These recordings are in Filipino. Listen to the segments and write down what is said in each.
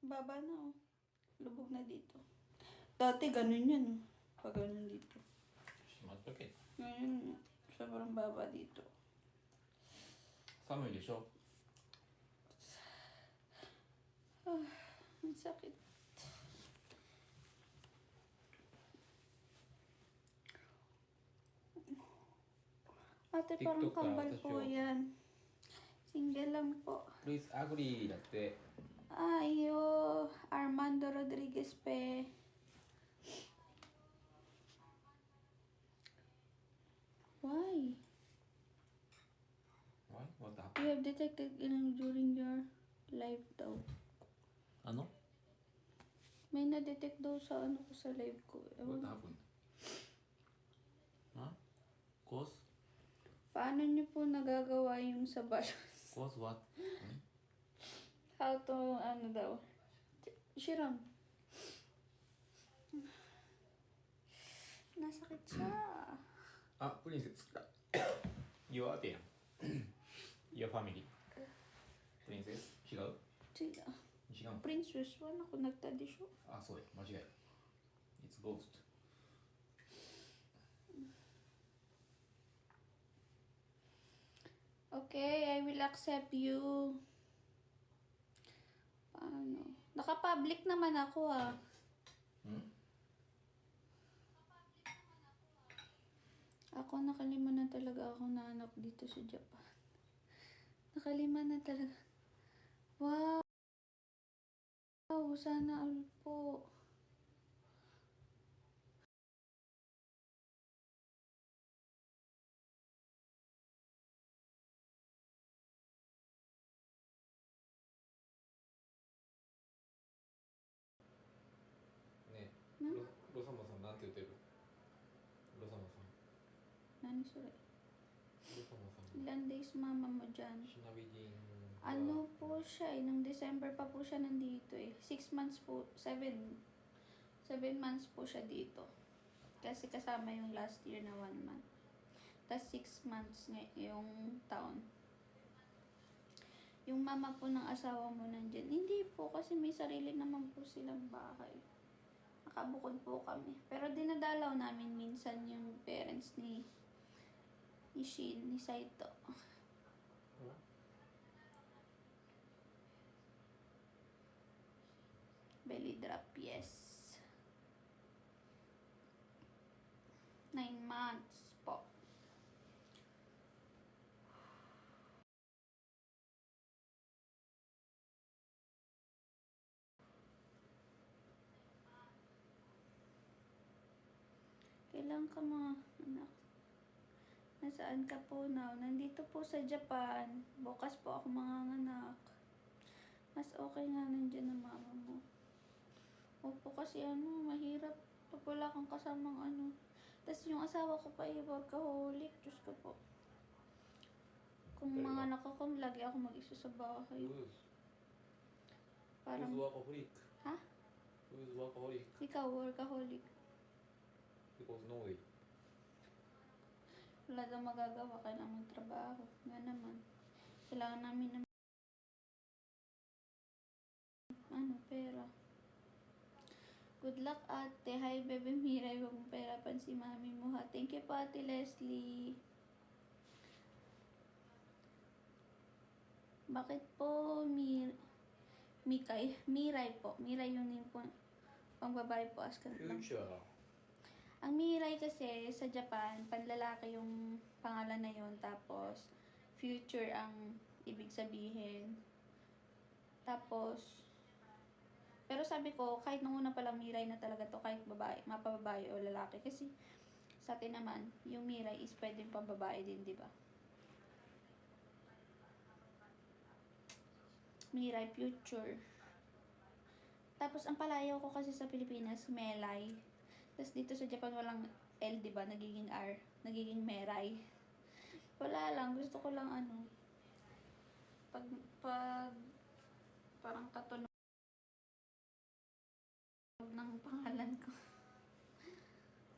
Baba na oh. Lubog na dito. Dati ganun yan. Pag ganun dito. Masakit. Ngayon, sobrang baba dito. 寒いでしょ Ang sakit. Ate, parang TikTok ka, kambal tapos po yung- yan. Single lang po. Please agree だって Ayo, Armando Rodriguez pe. Why? Why? What happened? You have detected during your live daw. Ano? May na-detect daw sa ano ko sa live ko. What Ewan. happened? Huh? Cause? Paano niyo po nagagawa yung sa bash? Cause what? How to, ano daw? Shiram. Nasakit siya. Ah, princess. Your ate やん Your family. Princess? 違う Siya. 違うの Princess, wala ako nagtadisyo. あ、そうや。間違い。It's ghost. Okay, I will accept you. Paano? Naka-public naman ako ah. Hmm? Ako nakalima na talaga ako na anak dito sa Japan. Nakalima na talaga. Wow! Sana all po. Ne. Hmm? ロサマさんなんて言ってるロサマさん。 Nani sure? ロサマさん。 Ilan days mama mo dyan? シナビディン。 Ano po siya eh, nung December pa po siya nandito eh. 6 months po, 7 months po siya dito. Kasi kasama yung last year na 1 month. Tapos 6 months yung taon. Yung mama po ng asawa mo nandyan. Hindi po, kasi may sarili naman po silang bahay. Nakabukod po kami. Pero dinadalaw namin minsan yung parents ni Shin, ni Saito. Belly drop, yes. 9 months po. Kailan ka mga anak? Nasaan ka po now? Nandito po sa Japan. Bukas po ako manganganak. Mas okay nga nandyan ang mama mo. Opo, kasi ano, mahirap pag wala kang kasamang ano. Tapos yung asawa ko pa ay workaholic. Diyos ko po. Kung mga anak ako, lagi ako mag-isa sa bahay. Parang, Who's workaholic? ha? Who's workaholic? Ikaw, workaholic. Because no way. Wala daw magagawa, kailangan magtrabaho. Nga naman. Kailangan namin ng pera. Good luck, ate. Hi, bebe Mira. Huwag mong pahirapan si mami mo, ha. Thank you po, ate Leslie. Bakit po, Miray po. Miray yung name po. Pang babae po, ask ka lang. Future. Ang Miray kasi sa Japan, panlalaki yung pangalan na yun. Tapos, future ang ibig sabihin. Tapos, pero sabi ko, kahit nung una palang Miray na talaga to, kahit babae, mapababae o lalaki. Kasi, sa atin naman, yung Miray is pwedeng pang babae din, di ba? Miray, future. Tapos, ang palayaw ko kasi sa Pilipinas, Melay. Tapos, dito sa Japan, walang L, di ba? Nagiging R. Nagiging Meray. Wala lang. Gusto ko lang ano. Pag parang katunog ng pangalan ko.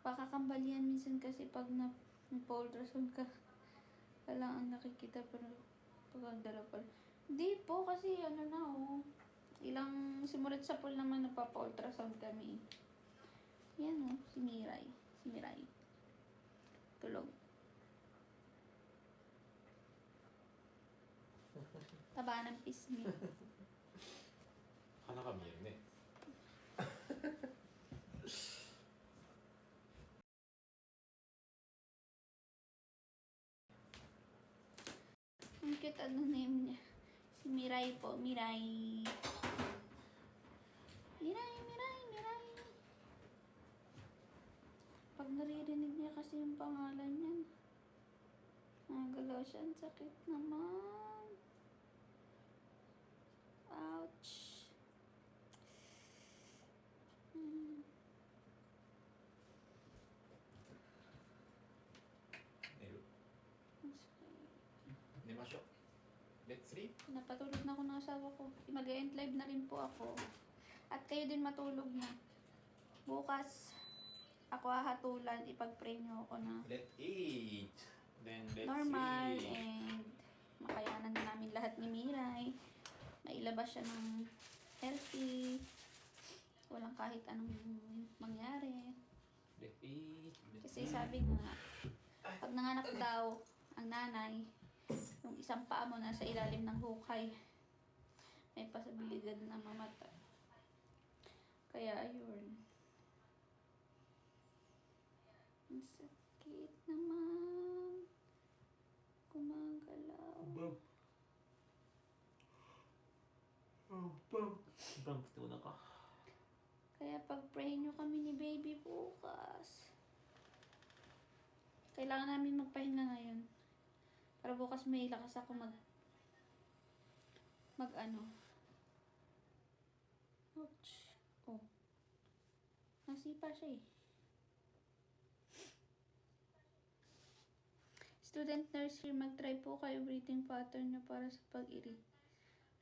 Pakakambal yan minsan kasi pag na-ultrasound ka. Wala ang nakikita pero pag ang dala pala. Hindi po kasi ano na oh. Ilang Simulat sa pool naman nagpapa-ultrasound kami. Yan o, si Miray. Si Miray. Tulog. Taba ng pisngi. 鼻が見えるね。 Ang cute ano name niya. Si Miray po. Miray. Miray, Miray, Miray. Pag naririnig niya kasi yung pangalan niya. Nagalaw siya. Ang sakit naman. Ouch. Hmm. 寝る。 Ang sakit. 寝ましょう。Let's sleep. Napatulog na ako ng asawa ko. Mag-end live na rin po ako. At kayo din matulog na. Bukas, ako hahatulan. Ipag-pray niyo ako na Let's eat. Then let's normal sleep. and makayanan na namin lahat ni Miray. Mailabas siya ng healthy. Walang kahit anong mangyari. Let's eat. Let's Kasi eat. sabi nga, pag nanganak daw ang nanay, yung isang paa mo nasa ilalim ng hukay, may posibilidad na mamatay. Kaya ayun. Ang sakit naman. Gumagalaw. Bump. Bump. Bump to na ka. Kaya pag-pray nyo kami ni baby bukas. Kailangan namin magpahinga ngayon. Para bukas may lakas ako mag ano. Ouch. Oh. Nasipa siya eh. Student nurse here, mag-try po kayo breathing pattern nyo para sa pag-iri.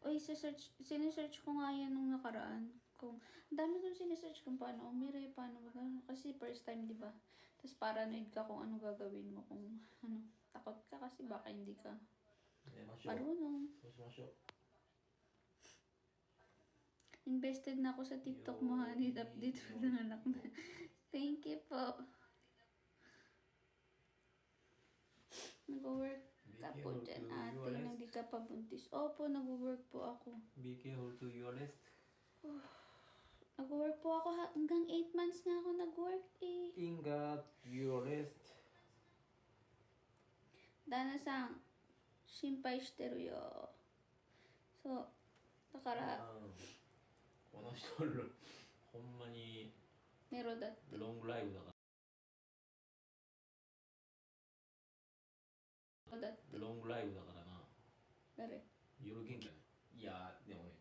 Uy, sinesearch ko nga yan nung nakaraan. Kung, ang dami kong sinesearch kung paano umiri, paano mag-ano. Kasi first time, di ba? Tapos paranoid ka kung ano gagawin mo. Kung ano, takot ka kasi baka hindi ka 寝ましょう。 marunong. そうしましょう。 Invested na ako sa TikTok mo, honey. Update mo ng anak na. Thank you po. Nag-work ka po dyan, ate. Hindi ka pa buntis. Opo, nag-work po ako. Be careful to your rest. Nag-work po ako hanggang 8 months na ako nag-work eh. Ingat your rest. Dana-san, shinpai shiteru yo. So, だから、この人ほんまにメロだって。ロングライブだかだって。らロングライブだからな。誰？夜元気だね。いやでもね、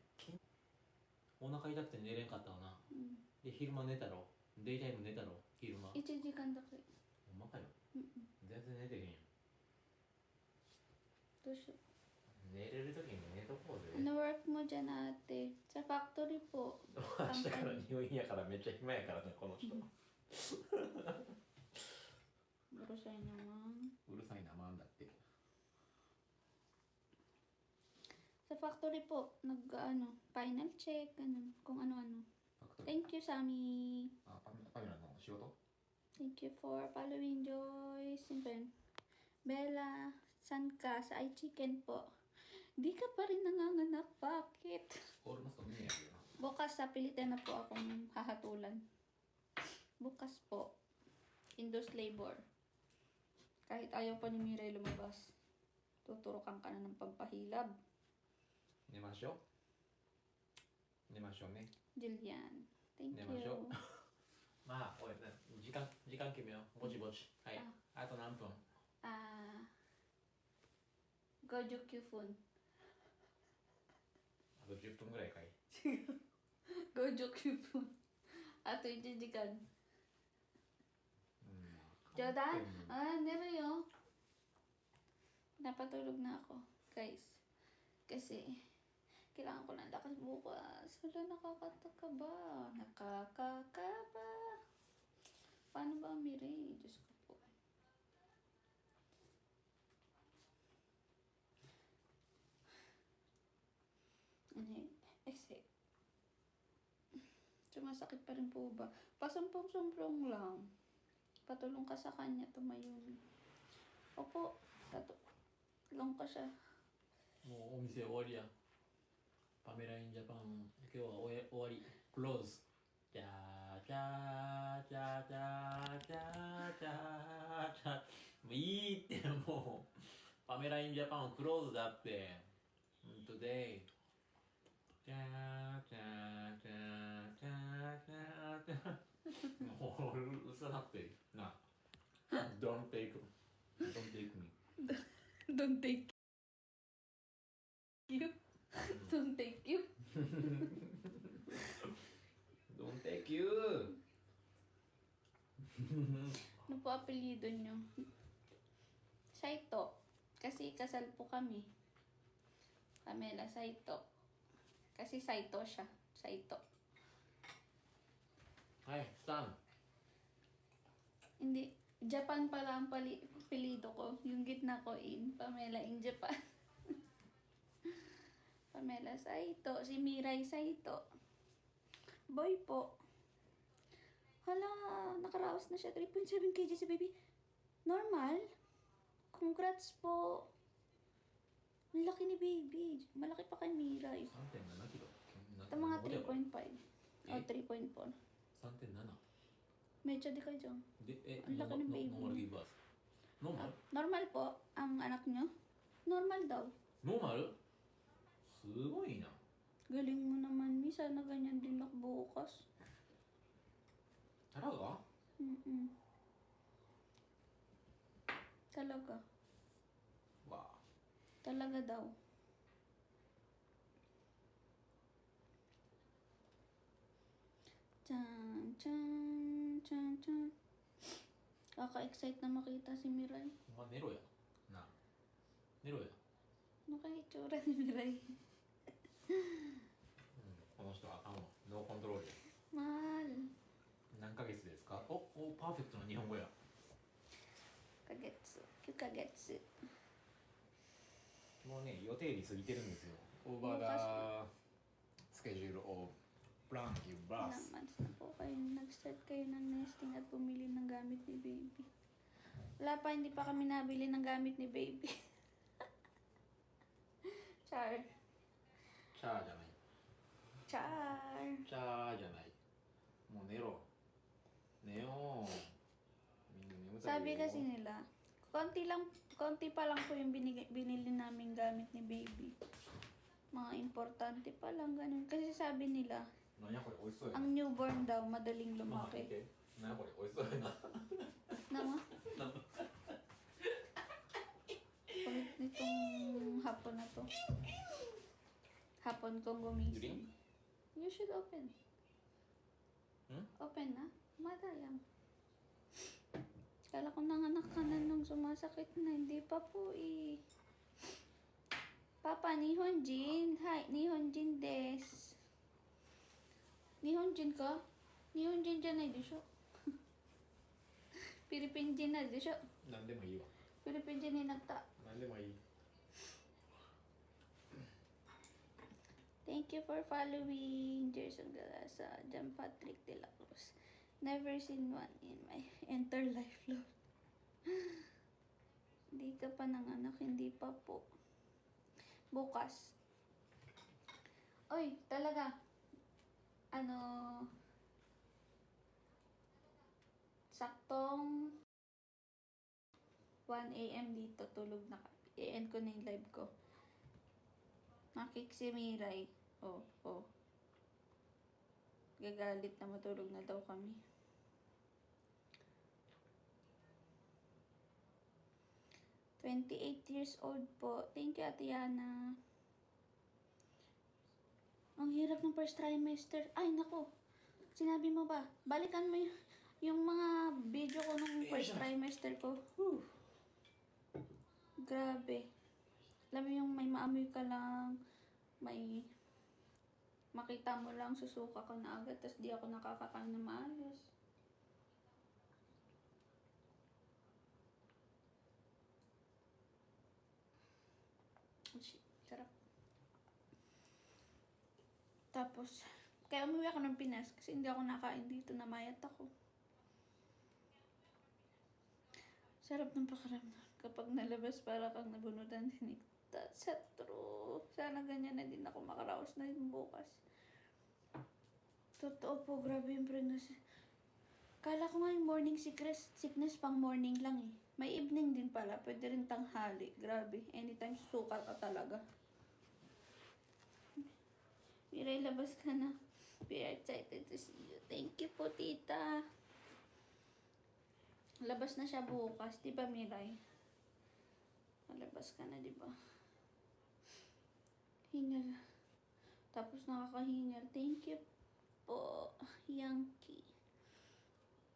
お腹痛くて寝れんかったわな。うん。で昼間寝たろ。デイタイム寝たろ。昼間。1時間だけ。ほんまかよ。うんうん。全然寝てへんやん。どうしよう。寝れる時に寝とこうぜ。 Ano work mo dyan, ate? Sa factory po. 明日から入院やからめっちゃ暇やからね、この人。 Burusay naman. うるさいな、まんだって。 Sa factory po, nag-ano, final check, ganun, kung ano-ano. ファクトリー。 Thank you, Sami. あ、パメラの仕事 Thank you for following, Joyce. Sino ba yun? Bella, saan ka? Sa iChicken po. Di ka pa rin nanganganak. Bakit? オールマスト見えやるよな。 Bukas sa Pilipinas na po akong hahatulan. Bukas po. Induced labor. Kahit ayaw pa ni Miray lumabas. Tuturukan ka na ng pagpahilab. 寝ましょう。寝ましょうね。 Jillian. Thank 寝ましょう。 you. まあ、おい、時間決めよう。ぼちぼち。はい。あと何分 Gojo Kyufun. あと10分ぐらいかい。 Gojo Kyufun. Ato 1時間. うん。 Jodan? Never yun. Napatulog na ako, guys. Kasi, kailangan ko ng lakas bukas. Wala, nakakakaba. Nakakakaba. Paano ba, Miri? Diyos ko po. Ano yun? Exit. Sumasakit pa rin po ba? Pasumpong-sumpong lang. Patulong ka sa kanya, tumayo na. Opo, patulong ka siya. もうお店終わりや。パメラインジャパン、今日は終わり。クローズ。じゃーじゃーじゃーじゃーじゃーじゃーじゃー。もういいってもう。パメラインジャパンクローズだって。today。じゃーじゃーじゃーじゃーじゃーじゃー。もううるさなってな。Don't take me. Don't take you. Don't take you. Don't take you. Ano po apelyido nyo? Saito. Kasi kasal po kami. Pamela Saito. Kasi Saito siya. Saito. Hi, Stan. Hindi. Japan pala ang apelyido ko. Yung gitna ko in. Pamela in Japan. Pamela Saito. Si Mirai Saito. Boy po. Hala, nakaraos na siya. 3.7 kg si baby. Normal? Congrats po. Ang laki ni baby. Malaki pa kay Mirai. 3.7 キロ。Ito mga 3.5. O, 3.4. 3.7。Medyo di kayo dyan. Ang laki ng baby. ノーマルギブバース。ノーマル Normal po ang anak nyo? Normal daw. ノーマルすごいな。 Galing mo naman, Mi. Sana ganyan din ako bukas. タラが Mm-mm. Talaga. わ Talaga daw. Chan, chan, chan, chan. Kaka-excite na makita si Mirai. あ。お前ネロや。なあ。ネロや。Ano kaya itsura ni Mirai? この人はあかんわ。ノーコントロールです。 Mahal. 何ヶ月ですかお、パーフェクトな日本語や。 Kagetsu. Kagetsu. もうね、予定日過ぎてるんですよ。オーバーダスケジュールをプランキューバ Ilang ス。 months na po kayo nag-start kayo ng nesting at bumili ng gamit ni baby. Wala pa, hindi pa kami nabili ng gamit ni baby. Char. チャーじゃない。 Char. チャーじゃない。もう寝ろ。寝よう。みんな眠たいよ。 Sabi kasi nila, konti pa lang po yung binili namin gamit ni baby. Mga importante pa lang, ganun. Kasi sabi nila, 何やこれ美味しそうやな。 ang newborn daw madaling まあ、見 lumaki. て。何やこれ美味しそうやな。 Nama? Kulit nitong hapon na to. Hapon kong gumising. You should open. Hmm? Open na? Madayang. Kala ko nanganak ka na nung sumasakit na. Hindi pa po eh. Papa, Nihonjin. Hi, Nihonjin des. Nihonjin ka? Nihonjin janai desho. Philippine na desho. 何でもいいわ。 Philippine ni nagta. 何でもいい。 Thank you for following Jason Galasa, John Patrick De La Cruz. Never seen one in my entire life, Lord. Hindi ka pa nanganak, hindi pa po. Bukas. Oy, talaga. Saktong 1 a.m. dito, tulog na ka. I-end ko na yung live ko. Nakik si Mirai. Oh. Gagalit na matulog na daw kami. "28 years old po." Thank you, Ate Yana. Ang hirap ng first trimester. Ay, nako. Sinabi mo ba? Balikan mo yung mga video ko nung first trimester ko. Whew. Grabe. Alam mo yung may maamoy ka lang, may makita mo lang, susuka ka na agad, tas di ako nakakakain na maayos. Oh, shit. Sarap. Tapos, Kaya umuwi ako ng Pinas kasi hindi ako nakain dito, namayat ako. Sarap ng pakiramdam kapag nalabas para kang nabunutan tinik. That's true. Sana ganyan na din ako makaraos na din bukas. Totoo po, grabe yung pregnancy. Kala ko nga yung morning sickness pang morning lang eh. May evening din pala, pwede rin tanghali. Grabe, anytime susuka ka talaga. Miray, labas ka na. We are excited to see you. Thank you po, tita. Labas na siya bukas, di ba, Miray? Malabas ka na, di ba? Hingal. Tapos nakakahingal. Thank you po, Yankee.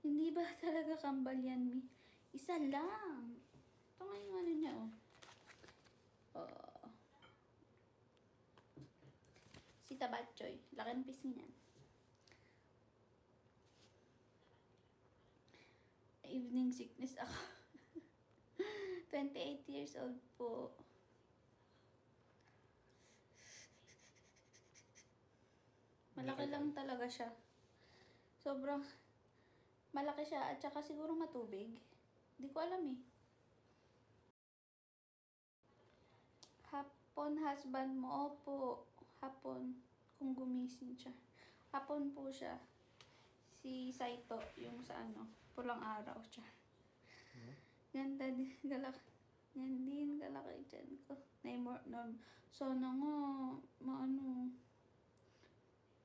Hindi ba talaga kambal yan, Mi? Isa lang. Ito nga yung ano niya, oh. Oh. Si Tabatchoy. Laki ng pisngi niyan. Evening sickness ako. 28 years old po. Malaki lang talaga siya. Sobrang malaki siya at saka siguro matubig. Di ko alam eh. Hapon, husband mo. Opo. Hapon. Kung gumising siya. Hapon po siya. Si Saito, yung sa ano, pulang araw siya. Ganda din, galak. Yan din, galaki dyan ko. Sana nga,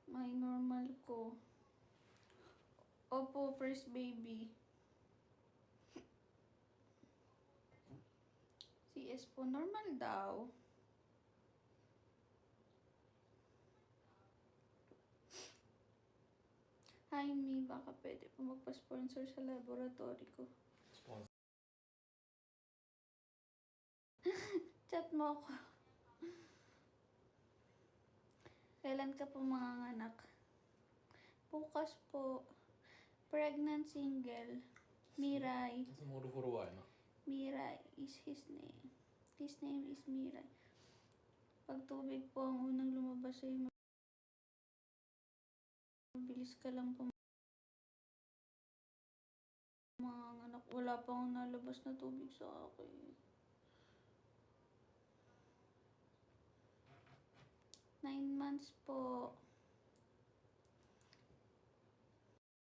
may normal ko. Opo, first baby. CS po, normal daw. Hi, Mi, baka pwede po magpa-sponsor sa laboratory ko. Sponsor. Chat mo ako. Kailan ka po manganganak? Bukas po. Pregnant single. Miray. スモールフォロワーやな。 Miray is his name. His name is Miray. Pag tubig po ang unang lumabas sa'yo, mabilis ka lang po manganganak. Wala pang nalabas na tubig sa akin. 9 months po.